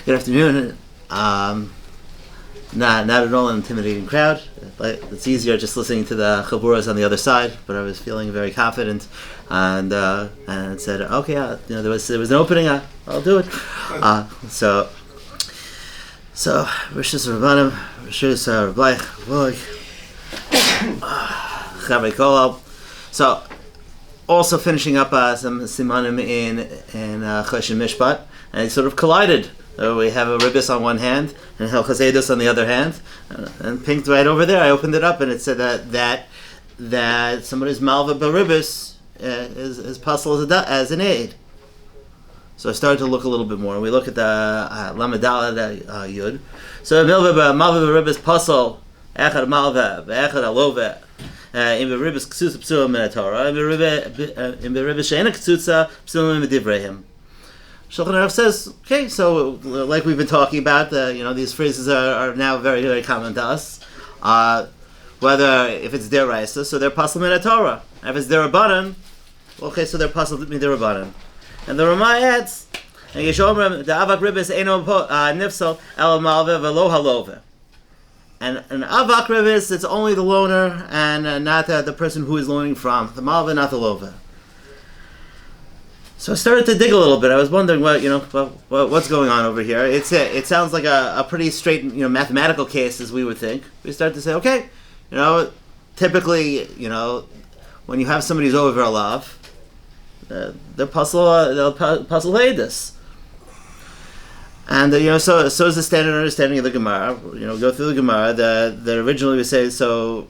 Good afternoon. Not at all an intimidating crowd. It's easier just listening to the chaburas on the other side. But I was feeling very confident, and said, okay, there was an opening. I'll do it. So Rishis Rabbanim, Rishis Rabbaich, Chavei Kolal. So also finishing up some simanim in Choshen Mishpat, and they sort of collided. We have a Ribbis on one hand and Eidus on the other hand, and pinked right over there. I opened it up and it said that somebody's Mlova Ribbis is puzzle as an aid. So I started to look a little bit more. We look at the Lamadala Yud. So Mlova Ribbis puzzle Echad Mlova Echad Alove in the Ribbis Ksusa Psula Min Torah in the Ribbis Sheina Ksusa Psula Min Divrehim. Shulchan Aruch says, okay, so like we've been talking about, these phrases are now very, very common to us. Whether if it's deraisa, so they're pasal min Torah. If it's derabanan, okay, so they're pasal min derabanan. And the Ramah adds, and Yabia Omer the avak ribbis eino nifsal el malve velo halove. And an avak ribbis, it's only the loaner and not the person who is loaning from the malve, not the love. So I started to dig a little bit. I was wondering what's going on over here. It sounds like a pretty straight mathematical case, as we would think. We start to say, okay, typically when you have somebody who's over a lav, they'll puzzle Eidus. And so is the standard understanding of the Gemara. Go through the Gemara. That originally we say so.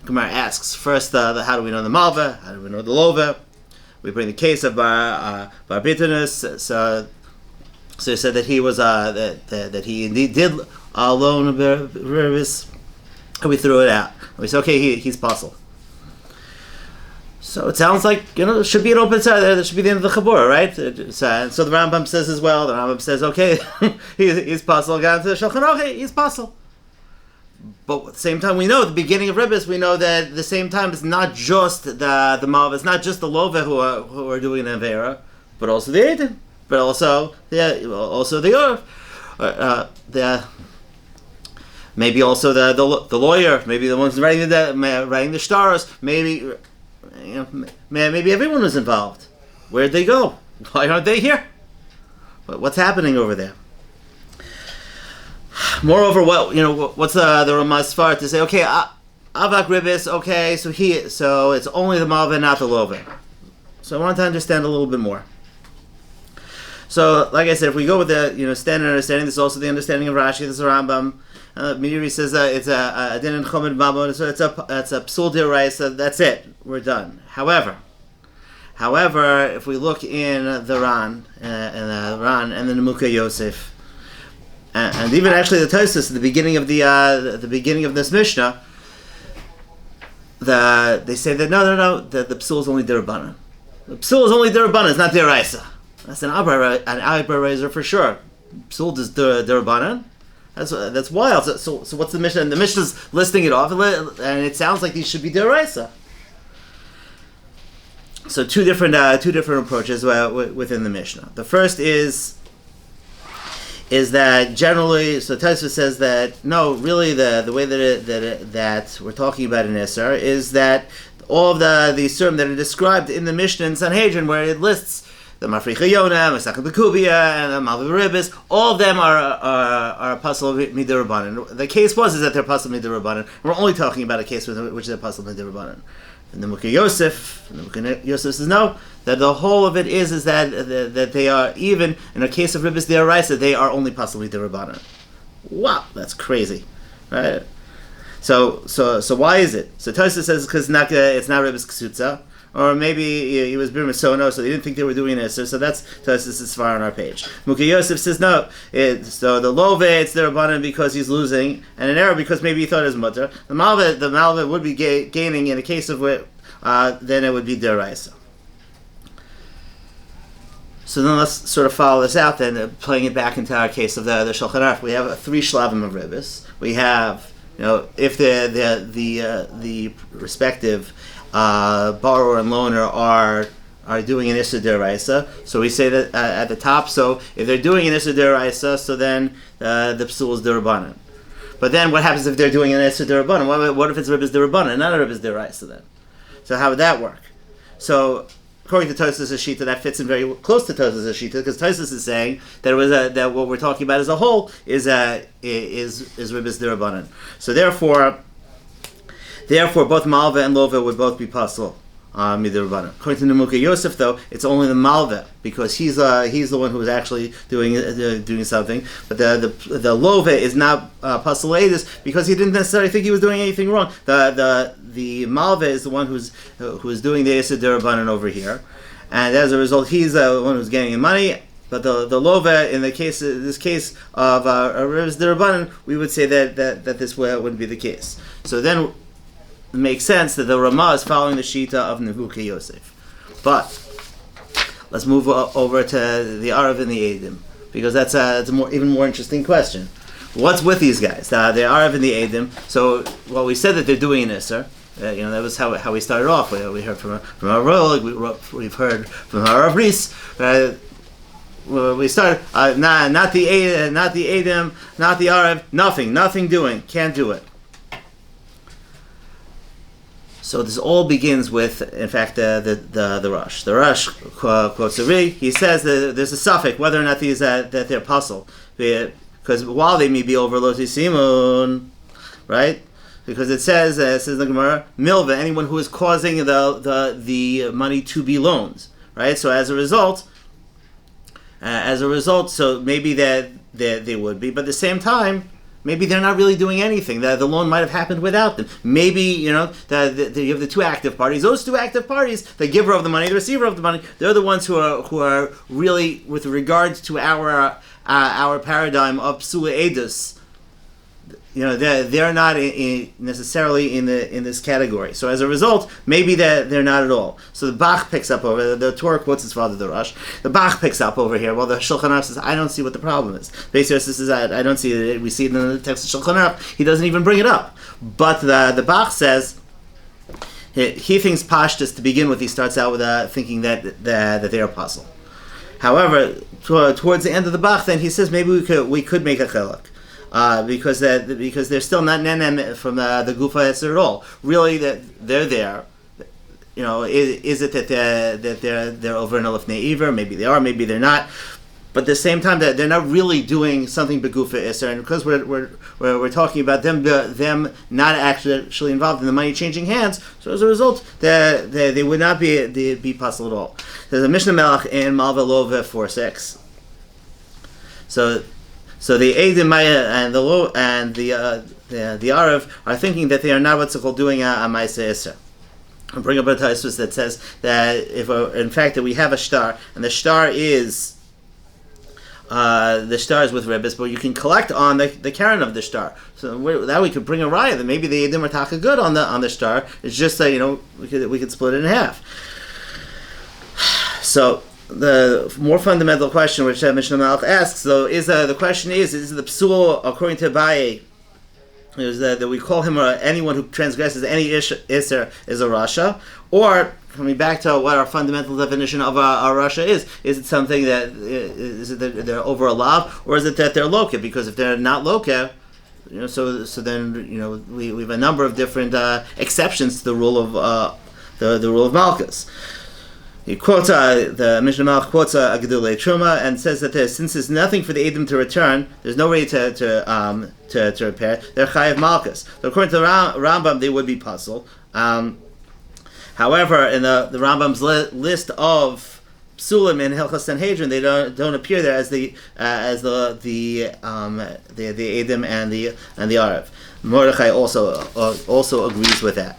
Gemara asks first, how do we know the malva? How do we know the lova? We bring the case of bar bitterness. So he said that he was that he indeed did loan Ribbis, and we threw it out. And we said, okay, he's puzzled. So it sounds like it should be an open side. That should be the end of the chabura, right? So the Rambam says as well. The Rambam says, okay, he's puzzled. Gone to the Shulchan Aruch, okay, he's puzzled. But at the same time, we know at the beginning of Ribbis, we know that at the same time it's not just the Malva, it's not just the Lova who are doing an Avera, but also the Eidim, but also the Yora, maybe also the lawyer, maybe the ones writing the stars, maybe everyone was involved. Where'd they go? Why aren't they here? What's happening over there? Moreover, what's the Ramaz Sfar to say? Okay, avak ribbis. Okay, so it's only the malva, not the lova. So I want to understand a little bit more. So, like I said, if we go with the standard understanding, this is also the understanding of Rashi. This is Rambam. Meiri says it's a din and chomed mamon. So it's a psul deraisa. That's it. We're done. However, if we look in the Ran and the Nemuka Yosef. And even actually the Tosfos at the beginning of this Mishnah, they say that no, the psul is only derabanan. The psul is only derabanan. It's not deraisa. That's an eyebrow for sure. Psul is derabanan. That's wild. So what's the Mishnah? And the Mishnah's listing it off, and it sounds like these should be deraisa. So two different approaches within the Mishnah. The first is that generally, so Tosfos says that no, really the way that we're talking about in Eser is that all of the Yisurim that are described in the Mishnah in Sanhedrin, where it lists the Mafricha Yonah, Masachet Bekubia, and the Malva Ribbis, all of them are pasal midirabanan. The case is that they're pasal midirabanan. We're only talking about a case which is a pasal midirabanan. And the Mukha Yosef says no, that the whole of it is that they are, even in a case of Ribbis Deoraisa, they are only possibly Derabanan. Wow, that's crazy, right? So why is it? So Tosfos says because it's not Ribbis Ksutza, or maybe he was Birmasono, so they didn't think they were doing this. So that's Tosfos' far on our page. Mukha Yosef says no. So the Love, it's Derabanan because he's losing, and an error because maybe he thought it was mutter. The Malva would be gaining in a case of which then it would be Deraisa. So then let's sort of follow this out then, playing it back into our case of the Shulchan Aruch. We have 3 shlavim of Ribbis. We have, if the respective borrower and loaner are are doing an Isser Deraisa. So we say that at the top. So if they're doing an Isser Deraisa, so then the Psul is Derabanan. But then what happens if they're doing an Isser Derabanan? What if it's Ribbis Derabanan, not a Ribbis Deraisa then? So how would that work? So according to Tosfos Ashita, that fits in very close to Tosfos Ashita, because Tosfos is saying that that what we're talking about as a whole is Ribbis Derabanan. So therefore, both Malva and Lova would both be possible. According to Nemuka Yosef, though, it's only the Malva, because he's the one who is actually doing something. But the Lova is not psuli Eidus, because he didn't necessarily think he was doing anything wrong. The Malva is the one who's doing the Yisur Derabanan over here, and as a result, he's the one who's getting the money. But the Lova, in this case of Ribbis Derabanan, we would say that this wouldn't be the case. So then it makes sense that the Ramah is following the Shita of Nevuka Yosef. But let's move over to the Arav and the Eidim, because that's even more interesting question. What's with these guys? The Arav and the Eidim. So, we said that they're doing an Isser. That was how we started off. We heard from our Rol, we've heard from our Ribbis. We started not the Eidim, not the Arav, nothing doing, can't do it. So this all begins with, in fact, the Rosh. The Rosh quotes the Ri. He says that there's a suffix whether or not that they're puzzle, because while they may be over Loti Simon, right? Because it says in the Gemara, Milva, anyone who is causing the money to be loaned, right? So as a result, so maybe that they would be, but at the same time, maybe they're not really doing anything. The loan might have happened without them. Maybe, you have the two active parties. Those two active parties, the giver of the money, the receiver of the money, they're the ones who are really, with regard to our paradigm of psuli Eidus, they're not necessarily in this category. So as a result, maybe they're not at all. So the Bach picks up over the Torah quotes his father the Rosh. The Bach picks up over here. Well, the Shulchan Aruch says, I don't see what the problem is. Basically, says I don't see it. We see it in the text of Shulchan Aruch. He doesn't even bring it up. But the Bach says he thinks pashtus to begin with. He starts out with thinking that they are puzzle. However, towards the end of the Bach, then he says maybe we could make a chiluk. Because they're still not nenem from the Gufa HaEzer at all. Really, that they're there. Is it that they're over in Elifnei Iver? Maybe they are, maybe they're not. But at the same time, that they're not really doing something begufa HaEzer, and because we're talking about them not actually involved in the money changing hands, so as a result, they would not be possible at all. There's a Mishnah Melech in Malva Lova 4:6. So the Eidim and the Arav are thinking that they are not what's called doing a Ma'aseh Isser. I'll bring up a Tosfos that says that in fact that we have a shtar, and the shtar is with Ribbis, but you can collect on the Karen of the shtar. So that we could bring a raya that maybe the Eidim are taka good on the shtar. It's just that we could split it in half. So the more fundamental question which Mishnah Malach asks, though, is the question is the psul according to Abaye, is that we call him anyone who transgresses any Isser is a Rasha, or coming back to what our fundamental definition of a Rasha is it something that they're over a lav, or is it that they're loka? Because if they're not loka, so then we have a number of different exceptions to the rule of the rule of Malchus. He quotes the Mishnah Malach quotes a Gedulei Truma and says that since there's nothing for the Eidim to return, there's no way to repair. They're Chayiv Malchus. So according to the Rambam, they would be puzzle. However, in the Rambam's list of psulim in Hilchos Sanhedrin, they don't appear there as the Eidim and the Arav. Mordechai also agrees with that.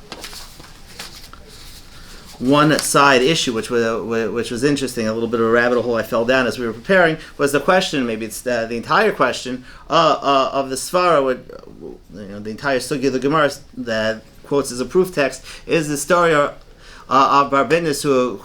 One side issue, which was interesting, a little bit of a rabbit hole I fell down as we were preparing, was the question, maybe it's the entire question of the Svara, the entire Sugya of the Gemara that quotes as a proof text, is the story of Bar Bitnus, who,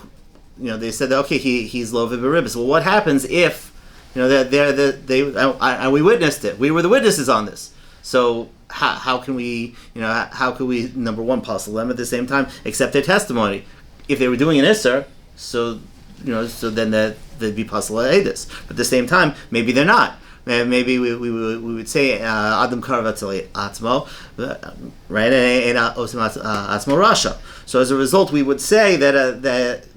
they said that, okay, he's lo v'beribis. Well, what happens if, and we witnessed it, we were the witnesses on this. So how can we, number one, puzzle them at the same time, accept their testimony? If they were doing an Isser, so then they'd be psula Eidus. But at the same time, maybe they're not. Maybe we would say Adam Karvat Atzmo, right? And Osim Atzmo Rasha. So as a result, we would say that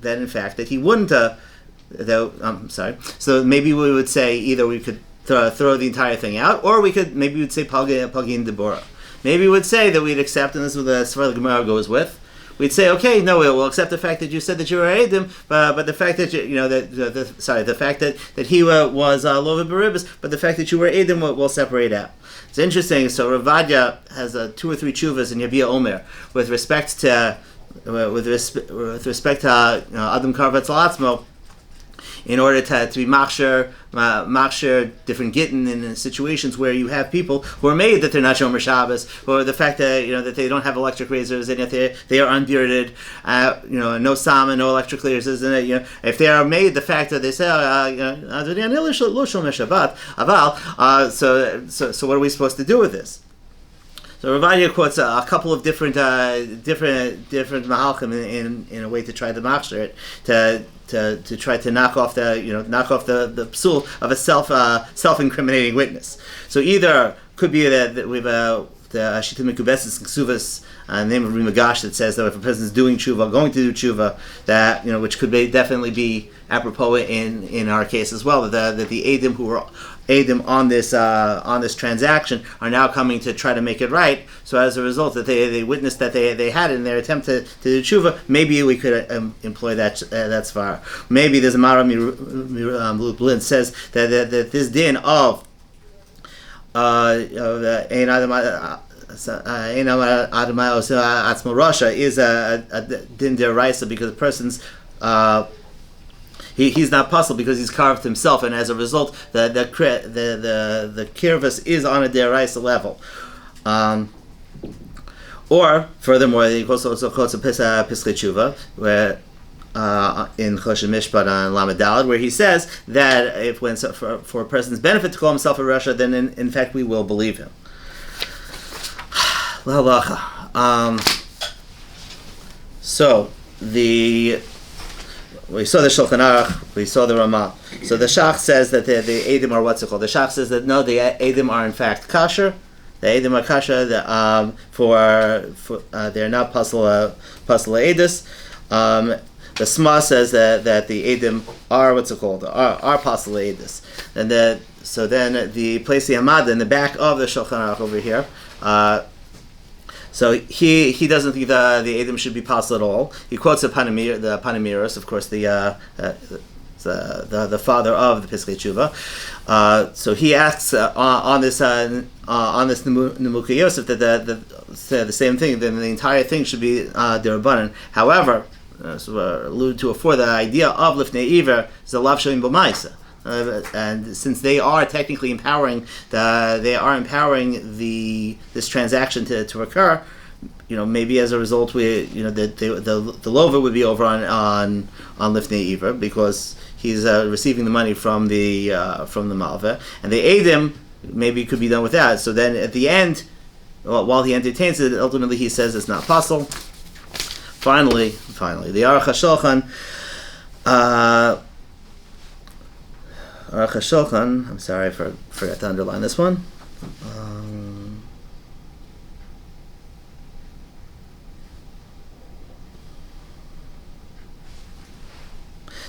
in fact that he wouldn't. I'm sorry. So maybe we would say either we could throw the entire thing out, or maybe we'd say Pagin Deborah. Maybe we would say that we'd accept, and this is what the Svar Gemara goes with. We'd say, okay, no, we'll accept the fact that you said that you were Eidim, but the fact that the fact that he was Lova Ribbis, but the fact that you were Eidim, we'll separate out. It's interesting. So Rav has 2 or 3 chuvas in Yabia Omer with respect to Adam Karvat Atzmo, in order to be machsher different gittin in situations where you have people who are made that they're not Shomer Shabbos, or the fact that that they don't have electric razors, and if they are unbearded, no salmon, no electric razors, and if they are made the fact that they say so what are we supposed to do with this? So Rav quotes a couple of different mahalchim in a way to try to machsher it, to try to knock off the psul of a self-incriminating witness. So either could be that we have the Shita Mekubesis Ksuvas, name of Rimagash, that says that if a person is doing tshuva, going to do tshuva, that which could definitely be apropos in our case as well, that the Eidim who were Eidim on this transaction are now coming to try to make it right. So as a result, that they witnessed that they had in their attempt to do tshuva, maybe we could employ that svar. Maybe there's a Mara Blin says that this din of the Ein Adamai Atzmo Rasha is a din deraisa, because the person's he's not puzzled because he's carved himself, and as a result, the kirvus is on a deraisa level. Or furthermore, he also quotes a Piskei Tshuva, where in Choshen Mishpat on Lamed Daled, where he says that if for a person's benefit to call himself a Rasha, then in fact we will believe him. So we saw the Shulchan Aruch, we saw the Ramah. So the Shach says that the Eidim are what's it called? The Shach says that no, the Eidim are in fact kasher. The Eidim are kasher they're not psula Eidus. The Sma says that the Eidim are what's it called? Are psula Eidus. And so then the place the Amada in the back of the Shulchan Aruch over here. So he doesn't think the Eidim should be psula at all. He quotes the Panamiros, of course, the father of the Piskei Tshuva. So he asks on this Nemuka Yosef that the same thing. Then the entire thing should be derabanan. However, so alluded to before, the idea of Lifnei Iver is a lav sholim b'maisa. And since they are technically empowering this transaction to occur, maybe as a result the lover would be over on Lifnei Iver, because he's receiving the money from the Malva, and the Eidim maybe could be done with that. So then at the end, while he entertains it, ultimately he says it's not possible. Finally, the Aruch HaShulchan. I'm sorry, I forgot to underline this one.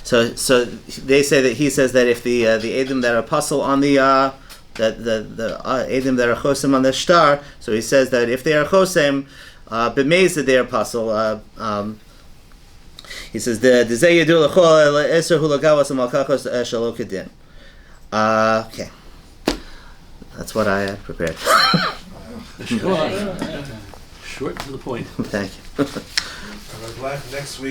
So they say that he says that if the Eidim that are puzzle on the Eidim that are chosem on the shtar, so he says that if they are chosem, b'meiz that they are puzzle. He says the dezeh yedu l'chol eser hu lagawas malkachos shelo kedin. Okay, that's what I had prepared. Short to the point. Thank you. Next week.